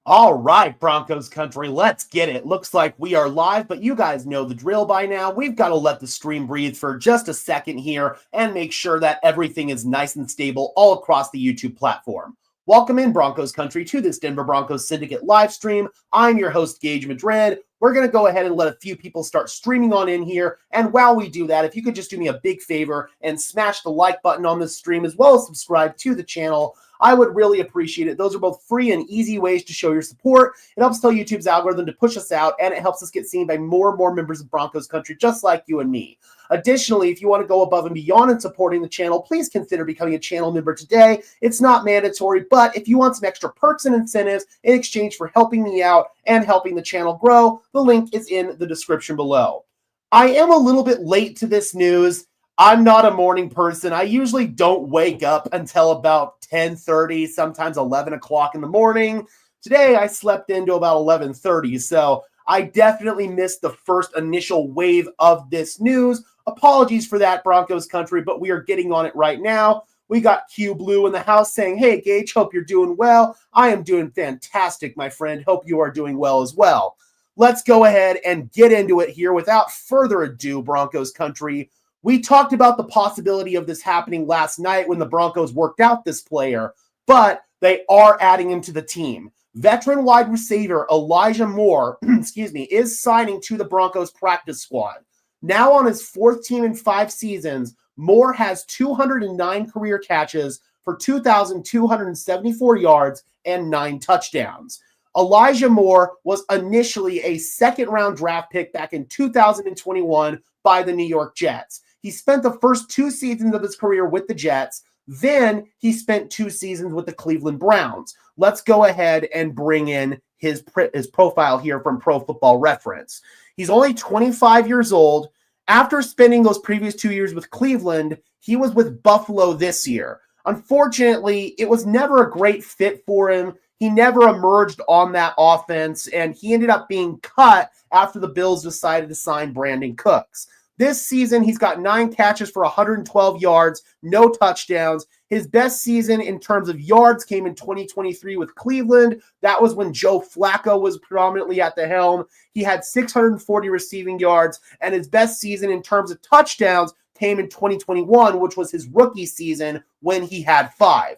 All right, Broncos country, let's get it. Looks like we are live, but you guys know the drill by now. We've got to let the stream breathe for just a second here and make sure that everything is nice and stable all across the YouTube platform. Welcome in, Broncos country, to this Denver Broncos Syndicate live stream. I'm your host, Gage Madrid. We're going to go ahead and let a few people start streaming on in here. And while we do that, if you could just do me a big favor and smash the like button on this stream, as well as subscribe to the channel, I would really appreciate it. Those are both free and easy ways to show your support. It helps tell YouTube's algorithm to push us out, and it helps us get seen by more and more members of Broncos country, just like you and me. Additionally, if you want to go above and beyond in supporting the channel, please consider becoming a channel member today. It's not mandatory, but if you want some extra perks and incentives in exchange for helping me out and helping the channel grow, the link is in the description below. I am a little bit late to this news. I'm not a morning person. I usually don't wake up until about 10:30, sometimes 11 o'clock in the morning. Today, I slept into about 11:30, so I definitely missed the first initial wave of this news. Apologies for that, Broncos country, but we are getting on it right now. We got Q Blue in the house saying, "Hey, Gage, hope you're doing well." I am doing fantastic, my friend. Hope you are doing well as well. Let's go ahead and get into it here. Without further ado, Broncos country, we talked about the possibility of this happening last night when the Broncos worked out this player, but they are adding him to the team. Veteran wide receiver Elijah Moore, is signing to the Broncos practice squad. Now on his fourth team in 5 seasons, Moore has 209 career catches for 2,274 yards and 9 touchdowns. Elijah Moore was initially a second-round draft pick back in 2021 by the New York Jets. He spent the first 2 seasons of his career with the Jets. Then he spent 2 seasons with the Cleveland Browns. Let's go ahead and bring in his profile here from Pro Football Reference. He's only 25 years old. After spending those previous 2 years with Cleveland, he was with Buffalo this year. Unfortunately, it was never a great fit for him. He never emerged on that offense, and he ended up being cut after the Bills decided to sign Brandon Cooks. This season, he's got 9 catches for 112 yards, no touchdowns. His best season in terms of yards came in 2023 with Cleveland. That was when Joe Flacco was predominantly at the helm. He had 640 receiving yards, and his best season in terms of touchdowns came in 2021, which was his rookie season when he had 5.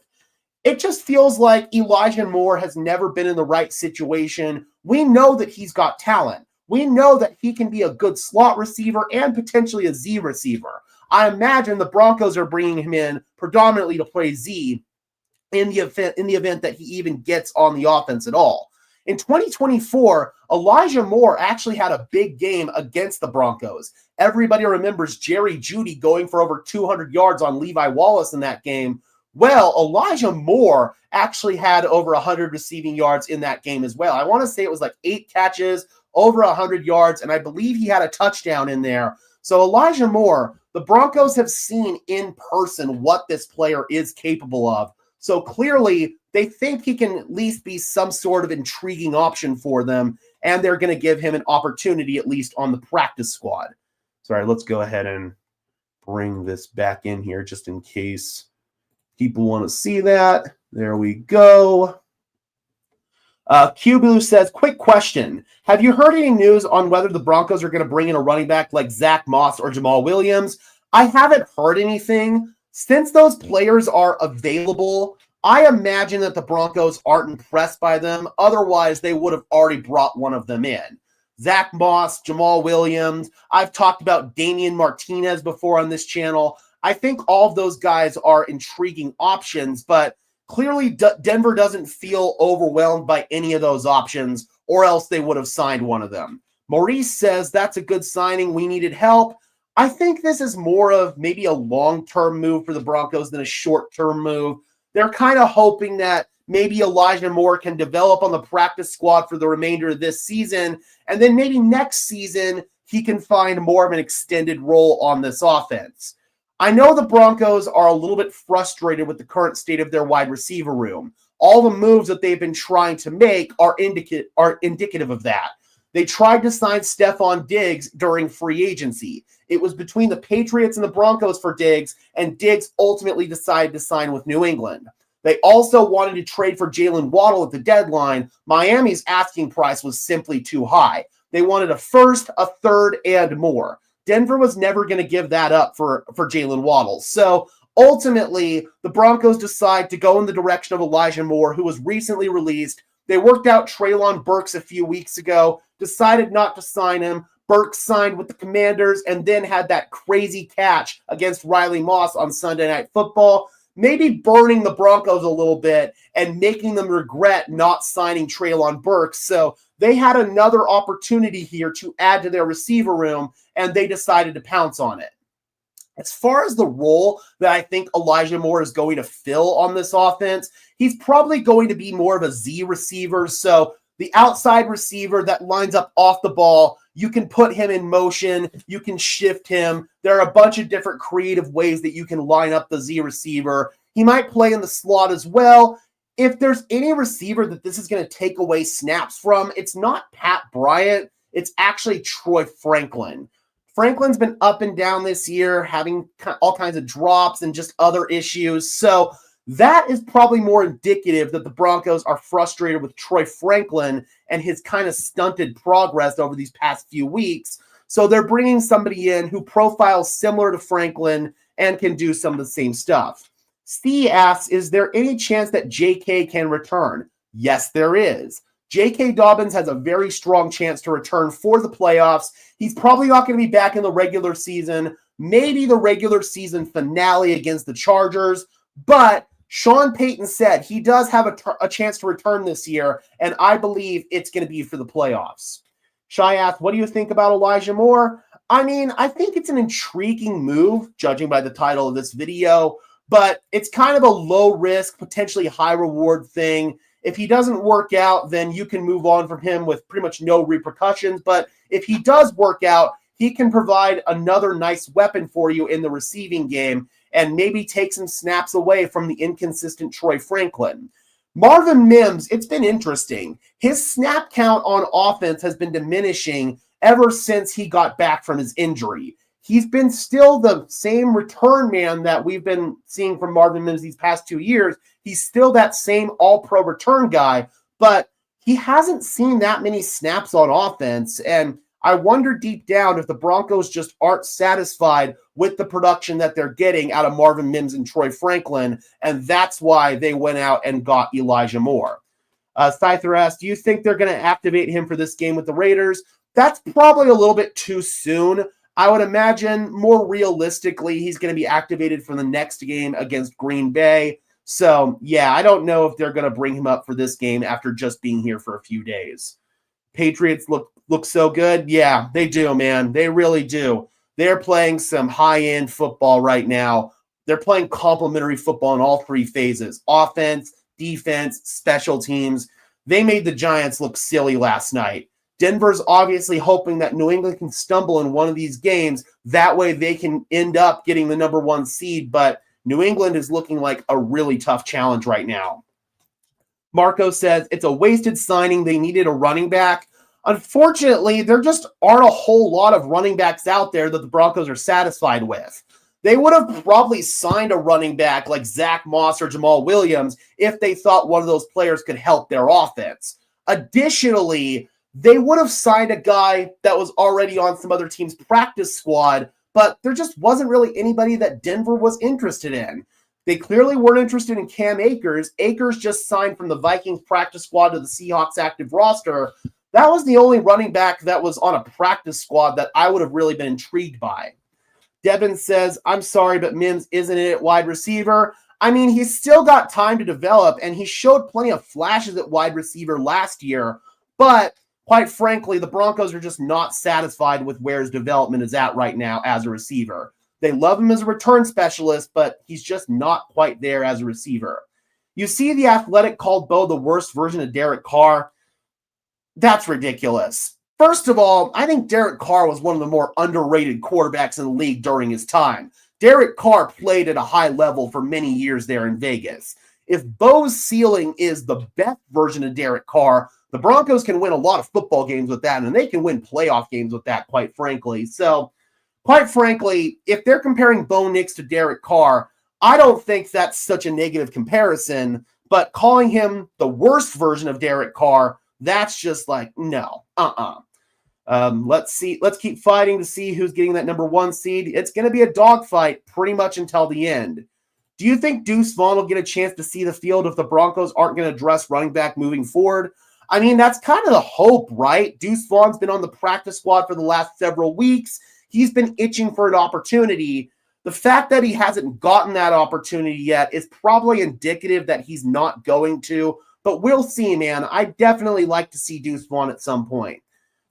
It just feels like Elijah Moore has never been in the right situation. We know that he's got talent. We know that he can be a good slot receiver and potentially a Z receiver. I imagine the Broncos are bringing him in predominantly to play Z in the event that he even gets on the offense at all. In 2024, Elijah Moore actually had a big game against the Broncos. Everybody remembers Jerry Jeudy going for over 200 yards on Levi Wallace in that game. Well, Elijah Moore actually had over 100 receiving yards in that game as well. I want to say it was like 8 catches, over 100 yards, and I believe he had a touchdown in there. So Elijah Moore, the Broncos have seen in person what this player is capable of. So clearly, they think he can at least be some sort of intriguing option for them, and they're going to give him an opportunity at least on the practice squad. Sorry, let's go ahead and bring this back in here just in case people want to see that. There we go. Q Blue says, quick question. Have you heard any news on whether the Broncos are going to bring in a running back like Zach Moss or Jamal Williams? I haven't heard anything. Since those players are available, I imagine that the Broncos aren't impressed by them. Otherwise, they would have already brought one of them in. Zach Moss, Jamal Williams. I've talked about Damian Martinez before on this channel. I think all of those guys are intriguing options, but clearly Denver doesn't feel overwhelmed by any of those options, or else they would have signed one of them. Maurice says, that's a good signing. We needed help. I think this is more of maybe a long-term move for the Broncos than a short-term move. They're kind of hoping that maybe Elijah Moore can develop on the practice squad for the remainder of this season, and then maybe next season he can find more of an extended role on this offense. I know the Broncos are a little bit frustrated with the current state of their wide receiver room. All the moves that they've been trying to make are indicative of that. They tried to sign Stephon Diggs during free agency. It was between the Patriots and the Broncos for Diggs, and Diggs ultimately decided to sign with New England. They also wanted to trade for Jalen Waddle at the deadline. Miami's asking price was simply too high. They wanted a first, a third, and more. Denver was never going to give that up for Jalen Waddle. So ultimately, the Broncos decide to go in the direction of Elijah Moore, who was recently released. They worked out Treylon Burks a few weeks ago, decided not to sign him. Burks signed with the Commanders and then had that crazy catch against Riley Moss on Sunday Night Football, maybe burning the Broncos a little bit and making them regret not signing Treylon Burks. So they had another opportunity here to add to their receiver room, and they decided to pounce on it. As far as the role that I think Elijah Moore is going to fill on this offense, he's probably going to be more of a Z receiver. So the outside receiver that lines up off the ball, you can put him in motion, you can shift him. There are a bunch of different creative ways that you can line up the Z receiver. He might play in the slot as well. If there's any receiver that this is going to take away snaps from, it's not Pat Bryant, it's actually Troy Franklin. Franklin's been up and down this year, having all kinds of drops and just other issues. So that is probably more indicative that the Broncos are frustrated with Troy Franklin and his kind of stunted progress over these past few weeks. So they're bringing somebody in who profiles similar to Franklin and can do some of the same stuff. C asks, is there any chance that JK can return? Yes, there is. J.K. Dobbins has a very strong chance to return for the playoffs. He's probably not going to be back in the regular season, maybe the regular season finale against the Chargers, but Sean Payton said he does have a chance to return this year, and I believe it's going to be for the playoffs. Shai asked, what do you think about Elijah Moore? I mean, I think it's an intriguing move, judging by the title of this video, but it's kind of a low-risk, potentially high-reward thing. If he doesn't work out, then you can move on from him with pretty much no repercussions. But if he does work out, he can provide another nice weapon for you in the receiving game and maybe take some snaps away from the inconsistent Troy Franklin. Marvin Mims, it's been interesting. His snap count on offense has been diminishing ever since he got back from his injury. He's been still the same return man that we've been seeing from Marvin Mims these past 2 years. He's still that same all-pro return guy, but he hasn't seen that many snaps on offense. And I wonder deep down if the Broncos just aren't satisfied with the production that they're getting out of Marvin Mims and Troy Franklin, and that's why they went out and got Elijah Moore. Scyther asked, do you think they're going to activate him for this game with the Raiders? That's probably a little bit too soon. I would imagine more realistically, he's going to be activated for the next game against Green Bay. So, yeah, I don't know if they're going to bring him up for this game after just being here for a few days. Patriots look so good. Yeah, they do, man. They really do. They're playing some high-end football right now. They're playing complementary football in all three phases: offense, defense, special teams. They made the Giants look silly last night. Denver's obviously hoping that New England can stumble in one of these games. That way they can end up getting the number 1 seed, but New England is looking like a really tough challenge right now. Marco says it's a wasted signing. They needed a running back. Unfortunately, there just aren't a whole lot of running backs out there that the Broncos are satisfied with. They would have probably signed a running back like Zach Moss or Jamal Williams if they thought one of those players could help their offense. Additionally, they would have signed a guy that was already on some other team's practice squad, but there just wasn't really anybody that Denver was interested in. They clearly weren't interested in Cam Akers. Akers just signed from the Vikings practice squad to the Seahawks active roster. That was the only running back that was on a practice squad that I would have really been intrigued by. Devin says, I'm sorry, but Mims isn't it at wide receiver. I mean, he's still got time to develop, and he showed plenty of flashes at wide receiver last year, but quite frankly, the Broncos are just not satisfied with where his development is at right now as a receiver. They love him as a return specialist, but he's just not quite there as a receiver. You see The Athletic called Bo the worst version of Derek Carr. That's ridiculous. First of all, I think Derek Carr was one of the more underrated quarterbacks in the league during his time. Derek Carr played at a high level for many years there in Vegas. If Bo's ceiling is the best version of Derek Carr, the Broncos can win a lot of football games with that, and they can win playoff games with that, quite frankly. So, quite frankly, if they're comparing Bo Nix to Derek Carr, I don't think that's such a negative comparison, but calling him the worst version of Derek Carr, that's just like, no, let's see. Let's keep fighting to see who's getting that number 1 seed. It's going to be a dogfight pretty much until the end. Do you think Deuce Vaughn will get a chance to see the field if the Broncos aren't going to address running back moving forward? I mean, that's kind of the hope, right? Deuce Vaughn's been on the practice squad for the last several weeks. He's been itching for an opportunity. The fact that he hasn't gotten that opportunity yet is probably indicative that he's not going to, but we'll see, man. I definitely like to see Deuce Vaughn at some point.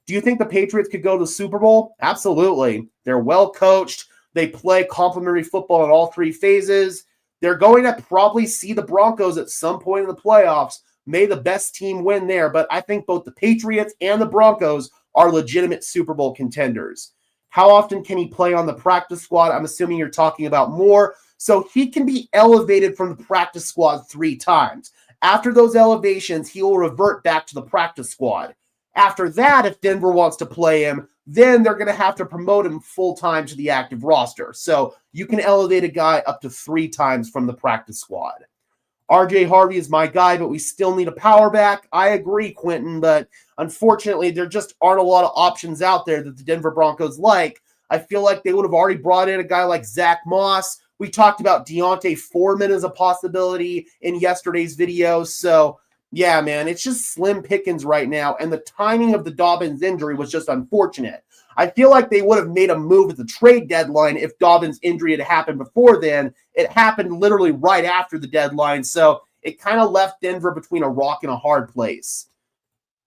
Do you think the Patriots could go to the Super Bowl? Absolutely. They're well coached. They play complementary football in all 3 phases. They're going to probably see the Broncos at some point in the playoffs. May the best team win there, but I think both the Patriots and the Broncos are legitimate Super Bowl contenders. How often can he play on the practice squad? I'm assuming you're talking about more. So he can be elevated from the practice squad 3 times. After those elevations, he will revert back to the practice squad. After that, if Denver wants to play him, then they're going to have to promote him full-time to the active roster. So you can elevate a guy up to 3 times from the practice squad. RJ Harvey is my guy, but we still need a power back. I agree, Quentin, but unfortunately, there just aren't a lot of options out there that the Denver Broncos like. I feel like they would have already brought in a guy like Zach Moss. We talked about Deontay Foreman as a possibility in yesterday's video. So, yeah, man, it's just slim pickings right now. And the timing of the Dobbins injury was just unfortunate. I feel like they would have made a move at the trade deadline if Dobbins' injury had happened before then. It happened literally right after the deadline, so it kind of left Denver between a rock and a hard place.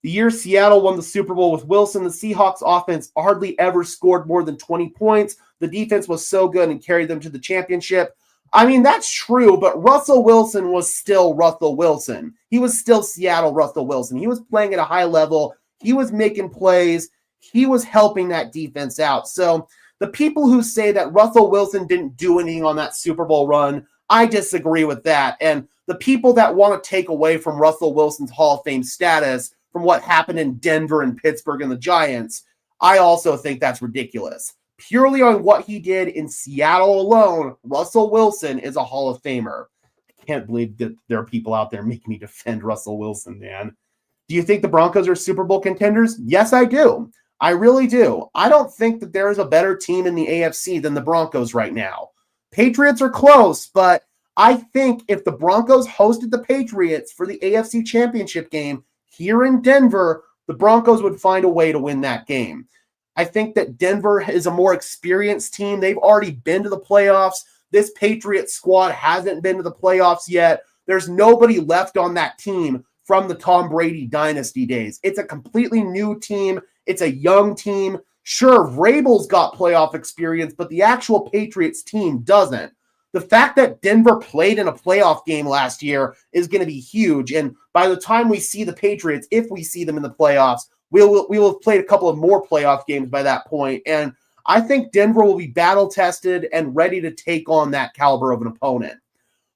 The year Seattle won the Super Bowl with Wilson, the Seahawks offense hardly ever scored more than 20 points. The defense was so good and carried them to the championship. I mean, that's true, but Russell Wilson was still Russell Wilson. He was still Seattle Russell Wilson. He was playing at a high level. He was making plays. He was helping that defense out. So the people who say that Russell Wilson didn't do anything on that Super Bowl run, I disagree with that. And the people that want to take away from Russell Wilson's Hall of Fame status from what happened in Denver and Pittsburgh and the Giants, I also think that's ridiculous. Purely on what he did in Seattle alone, Russell Wilson is a Hall of Famer. I can't believe that there are people out there making me defend Russell Wilson, man. Do you think the Broncos are Super Bowl contenders? Yes, I do. I really do. I don't think that there is a better team in the AFC than the Broncos right now. Patriots are close, but I think if the Broncos hosted the Patriots for the AFC Championship game here in Denver, the Broncos would find a way to win that game. I think that Denver is a more experienced team. They've already been to the playoffs. This Patriots squad hasn't been to the playoffs yet. There's nobody left on that team from the Tom Brady dynasty days. It's a completely new team. It's a young team. Sure, Vrabel's got playoff experience, but the actual Patriots team doesn't. The fact that Denver played in a playoff game last year is going to be huge. And by the time we see the Patriots, if we see them in the playoffs, we will have played a couple of more playoff games by that point. And I think Denver will be battle-tested and ready to take on that caliber of an opponent.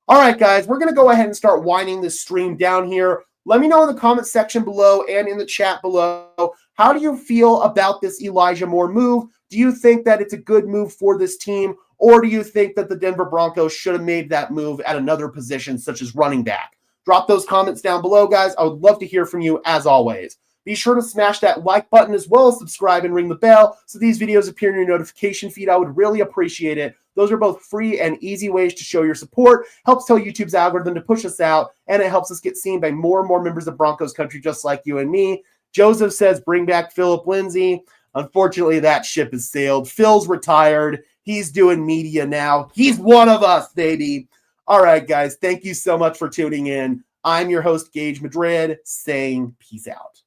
All right, guys, we're going to go ahead and start winding this stream down here. Let me know in the comment section below and in the chat below, how do you feel about this Elijah Moore move? Do you think that it's a good move for this team, or do you think that the Denver Broncos should have made that move at another position, such as running back? Drop those comments down below, guys. I would love to hear from you, as always. Be sure to smash that like button as well as subscribe and ring the bell so these videos appear in your notification feed. I would really appreciate it. Those are both free and easy ways to show your support. Helps tell YouTube's algorithm to push us out, and it helps us get seen by more and more members of Broncos country just like you and me. Joseph says, bring back Philip Lindsay. Unfortunately, that ship has sailed. Phil's retired. He's doing media now. He's one of us, baby. All right, guys. Thank you so much for tuning in. I'm your host, Gage Madrid, saying peace out.